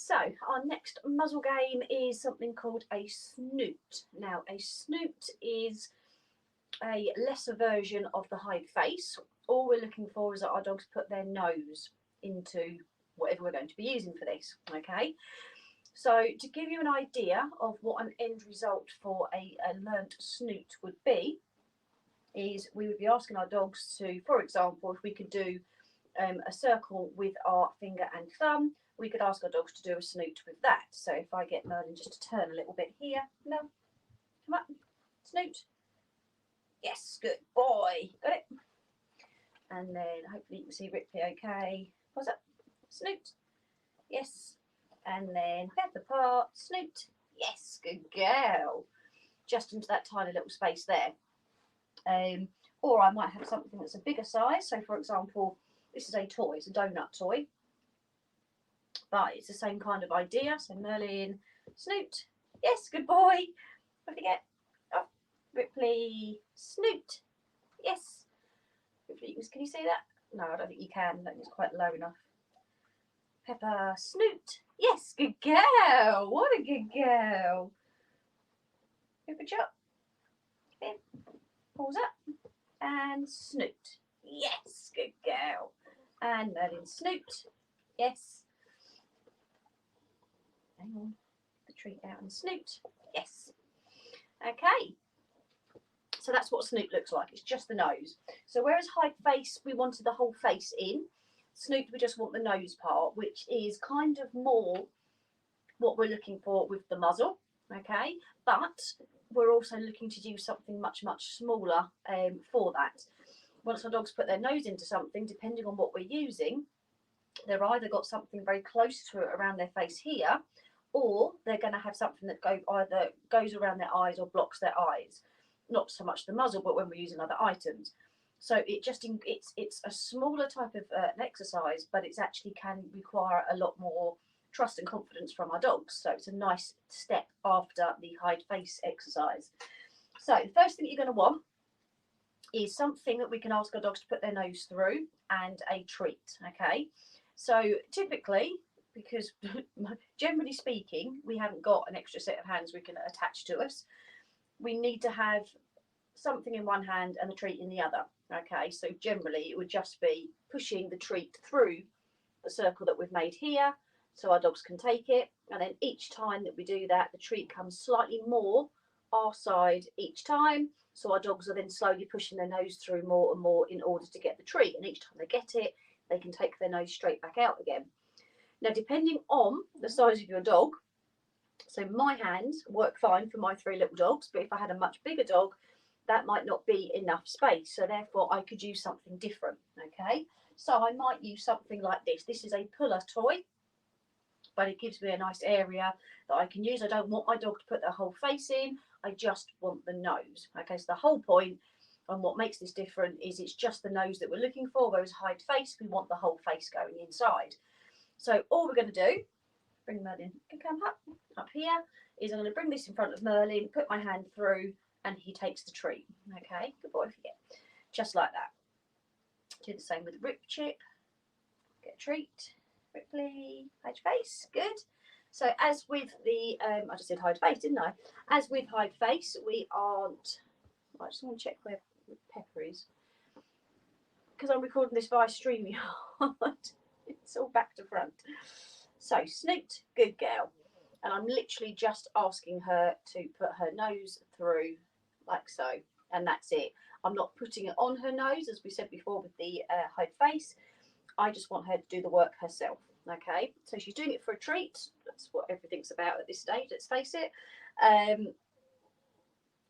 So our next muzzle game is something called a snoot. Now a snoot is a lesser version of the hide face. All we're looking for is that our dogs put their nose into whatever we're going to be using for this. Okay, so to give you an idea of what an end result for a learnt snoot would be, is we would be asking our dogs to, for example, if we could do a circle with our finger and thumb, we could ask our dogs to do a snoot with that. So if I get Merlin just to turn a little bit here, no, come up, snoot. Yes, good boy, got it. And then hopefully you can see Ripley okay. What's up? Snoot. Yes. And then Pepper Pot, snoot. Yes, good girl. Just into that tiny little space there. Or I might have something that's a bigger size. So for example, this is a toy, it's a donut toy. But it's the same kind of idea. So Merlin, snoot. Yes, good boy. I forget. Oh, Ripley, snoot. Yes. Ripley, can you see that? No, I don't think you can. I think it's quite low enough. Pepper, snoot. Yes, good girl. What a good girl. Pepper chop. In. Pulls up. And snoot. Yes, good girl. And Merlin, snoot. Yes. Hang on. The treat out and snoot. Yes. Okay. So that's what snoot looks like. It's just the nose. So whereas hide face, we wanted the whole face in, snoot, we just want the nose part, which is kind of more what we're looking for with the muzzle. Okay. But we're also looking to do something much, much smaller for that. Once our dogs put their nose into something, depending on what we're using, they've either got something very close to it around their face here, or they're going to have something that either goes around their eyes or blocks their eyes. Not so much the muzzle, but when we're using other items. So it's a smaller type of an exercise, but it's actually can require a lot more trust and confidence from our dogs. So it's a nice step after the hide face exercise. So the first thing you're going to want is something that we can ask our dogs to put their nose through, and a treat. Okay, so typically, because generally speaking, we haven't got an extra set of hands we can attach to us, we need to have something in one hand and the treat in the other. Okay, so generally it would just be pushing the treat through the circle that we've made here so our dogs can take it, and then each time that we do that, the treat comes slightly more our side each time, so our dogs are then slowly pushing their nose through more and more in order to get the treat, and each time they get it, they can take their nose straight back out again. Now, depending on the size of your dog, so my hands work fine for my 3 little dogs, but if I had a much bigger dog, that might not be enough space. So therefore I could use something different. Okay, so I might use something like this. This is a puller toy, but it gives me a nice area that I can use. I don't want my dog to put their whole face in. I just want the nose. Okay, so the whole point and what makes this different is it's just the nose that we're looking for, whereas hide face, we want the whole face going inside. So all we're going to do, bring Merlin, come up here, is I'm going to bring this in front of Merlin, put my hand through, and he takes the treat. Okay, good boy, forget. Just like that. Do the same with Rip Chip. Get a treat. Ripley, hide face, good. So as with the, I just said hide face, didn't I? As with hide face, we aren't, I just want to check where Pepper is. Because I'm recording this via StreamYard. It's all back to front. So Snoot, good girl. And I'm literally just asking her to put her nose through like so. And that's it. I'm not putting it on her nose, as we said before with the hide face. I just want her to do the work herself. Okay, so she's doing it for a treat. That's what everything's about at this stage, let's face it. I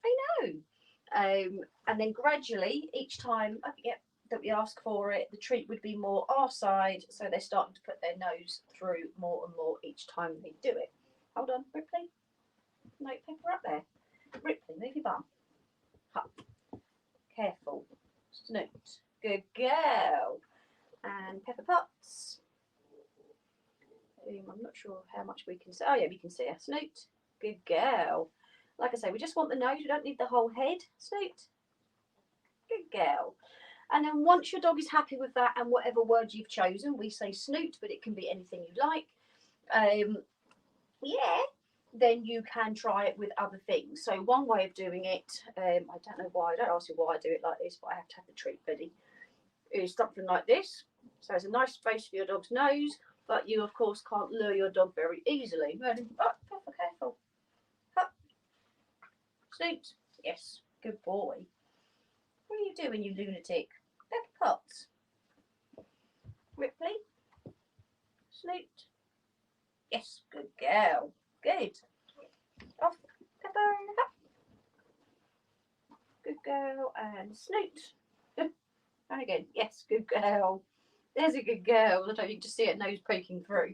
know. And then gradually, each time that we ask for it, the treat would be more our side, so they're starting to put their nose through more and more each time they do it. Hold on, Ripley. No, Pepper up there. Ripley, move your bum. Up. Careful. Snoot. Good girl. And Pepper Potts. I'm not sure how much we can see. Oh yeah, we can see her. Snoot. Good girl. Like I say, we just want the nose. We don't need the whole head. Snoot. Good girl. And then once your dog is happy with that and whatever word you've chosen, we say snoot, but it can be anything you like. Yeah, then you can try it with other things. So one way of doing it, I don't know why, don't ask me why I do it like this, but I have to have the treat ready, is something like this. So it's a nice space for your dog's nose, but you of course can't lure your dog very easily. Ready? Oh, careful, careful. Up. Snoot. Yes, good boy. What are you doing, you lunatic? Pepper Potts. Ripley. Snoot. Yes, good girl. Good. Off, Pepper. Up. Good girl. And Snoot. And again, yes, good girl. There's a good girl. I don't know, you can just see her nose poking through.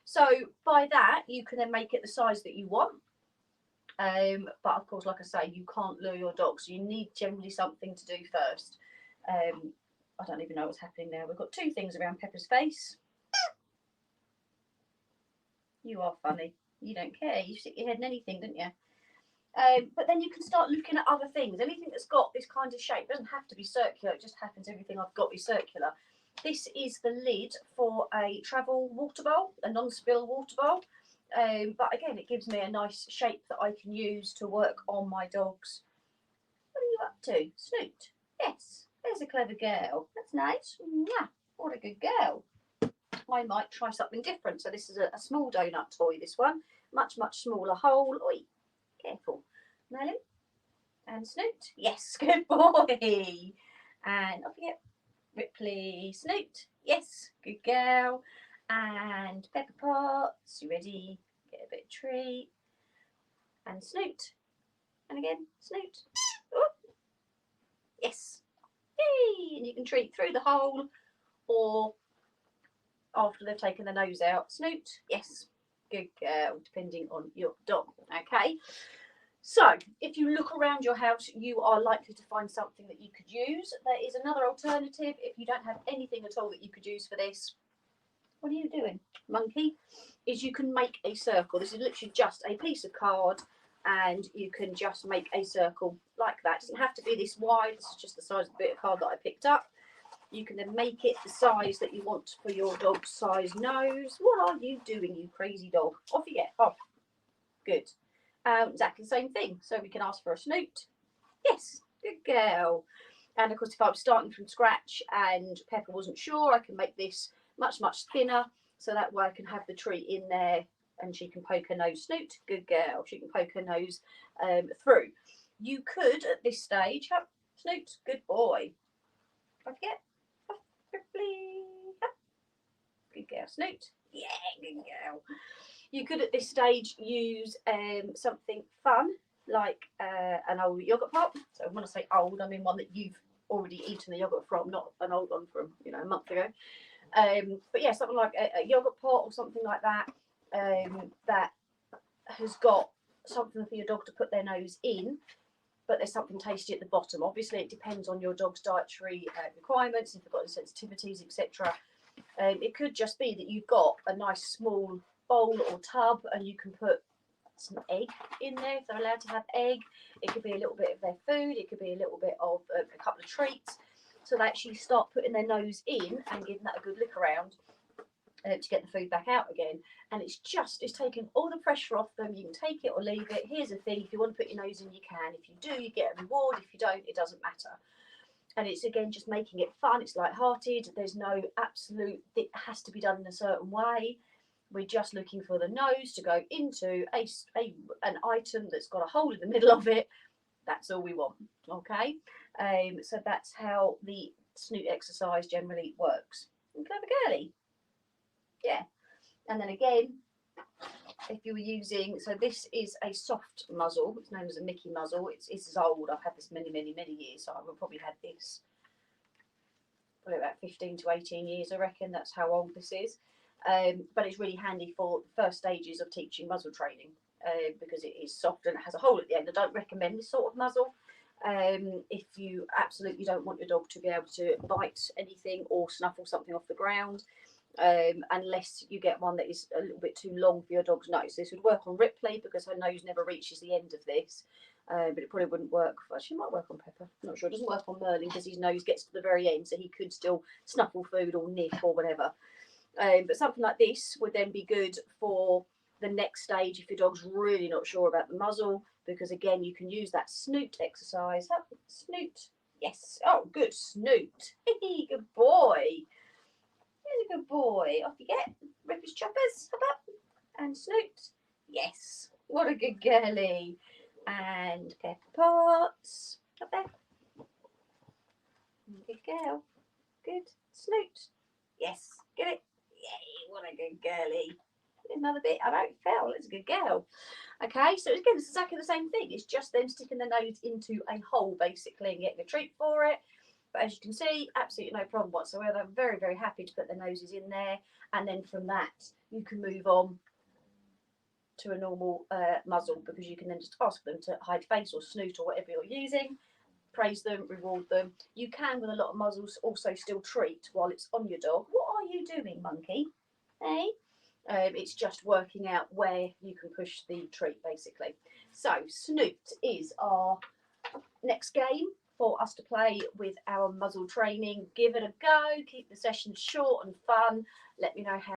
So by that, you can then make it the size that you want. But of course, like I say, you can't lure your dog, so you need generally something to do first. I don't even know what's happening there. We've got two things around Pepper's face. You are funny. You don't care. You stick your head in anything, don't you? But then you can start looking at other things. Anything that's got this kind of shape, it doesn't have to be circular. It just happens everything I've got is circular. This is the lid for a travel water bowl, a non-spill water bowl. But again, it gives me a nice shape that I can use to work on my dogs. What are you up to? Snoot? Yes, there's a clever girl. That's nice. Mwah. What a good girl. I might try something different. So this is a small donut toy, this one. Much, much smaller hole. Oi, careful. Nail him. And Snoot. Yes, good boy. And off you get. Ripley. Snoot. Yes, good girl. And Pepper Potts. You ready? Get a bit of treat. And Snoot. And again, Snoot. Oh. Yes. Yay! And you can treat through the hole or after they've taken the nose out. Snoot. Yes. Good girl, depending on your dog. Okay. So, if you look around your house, you are likely to find something that you could use. There is another alternative. If you don't have anything at all that you could use for this, what are you doing, monkey? Is you can make a circle. This is literally just a piece of card, and you can just make a circle like that. It doesn't have to be this wide. This is just the size of the bit of card that I picked up. You can then make it the size that you want for your dog's size nose. What are you doing, you crazy dog? Off you get. Off. Good. Exactly the same thing. So we can ask for a Snoot. Yes, good girl. And of course, if I was starting from scratch and Pepper wasn't sure, I can make this much, much thinner. So that way I can have the treat in there and she can poke her nose. Snoot, good girl. She can poke her nose through. You could, at this stage, have Snoot, good boy. I forget. Good girl. Snoot. Yeah, good girl. You could at this stage use something fun like an old yogurt pop. So when I say old, I mean one that you've already eaten the yogurt from, not an old one from a month ago. But yeah, something like a yogurt pot or something like that that has got something for your dog to put their nose in, but there's something tasty at the bottom. Obviously, it depends on your dog's dietary requirements, if they've got any sensitivities, etc. It could just be that you've got a nice small bowl or tub and you can put some egg in there if they're allowed to have egg. It could be a little bit of their food, it could be a little bit of a couple of treats, so they actually start putting their nose in and giving that a good lick around to get the food back out again. And it's taking all the pressure off them. You can take it or leave it. Here's the thing, if you want to put your nose in, you can. If you do, you get a reward. If you don't, it doesn't matter. And it's again just making it fun. It's light-hearted. There's no absolute, it has to be done in a certain way. We're just looking for the nose to go into an item that's got a hole in the middle of it. That's all we want. Okay. So that's how the Snoot exercise generally works. And clever girly. Yeah. And then again, if you were using, so this is a soft muzzle. It's known as a Mickey muzzle. It's old. I've had this many, many, many years. So I've probably had this probably about 15 to 18 years, I reckon. That's how old this is. But it's really handy for the first stages of teaching muzzle training because it is soft and it has a hole at the end. I don't recommend this sort of muzzle if you absolutely don't want your dog to be able to bite anything or snuffle something off the ground. Unless you get one that is a little bit too long for your dog's nose. This would work on Ripley because her nose never reaches the end of this, but it probably wouldn't work. Actually, it might work on Pepper. I'm not sure. It doesn't work on Merlin because his nose gets to the very end, so he could still snuffle food or sniff or whatever. But something like this would then be good for the next stage if your dog's really not sure about the muzzle, because again, you can use that snoot exercise. Up, snoot. Yes. Oh, good. Snoot. Good boy. He's a good boy. Off you get. Rip his choppers. Up, up. And snoot. Yes. What a good girlie. And Pepper Potts. Up there. Good girl. Good. Snoot. Yes. Get it. Yay. What a good girlie. Another bit. I know it fell. It's a good girl. Okay, so again, it's exactly the same thing. It's just them sticking the nose into a hole basically and getting a treat for it. But as you can see, absolutely no problem whatsoever. I'm very, very happy to put their noses in there. And then from that, you can move on to a normal muzzle, because you can then just ask them to hide face or snoot or whatever you're using. Praise them, reward them. You can, with a lot of muzzles, also still treat while it's on your dog. What are you doing, monkey? Hey? It's just working out where you can push the treat, basically. So Snoot is our next game for us to play with our muzzle training. Give it a go. Keep the sessions short and fun. Let me know how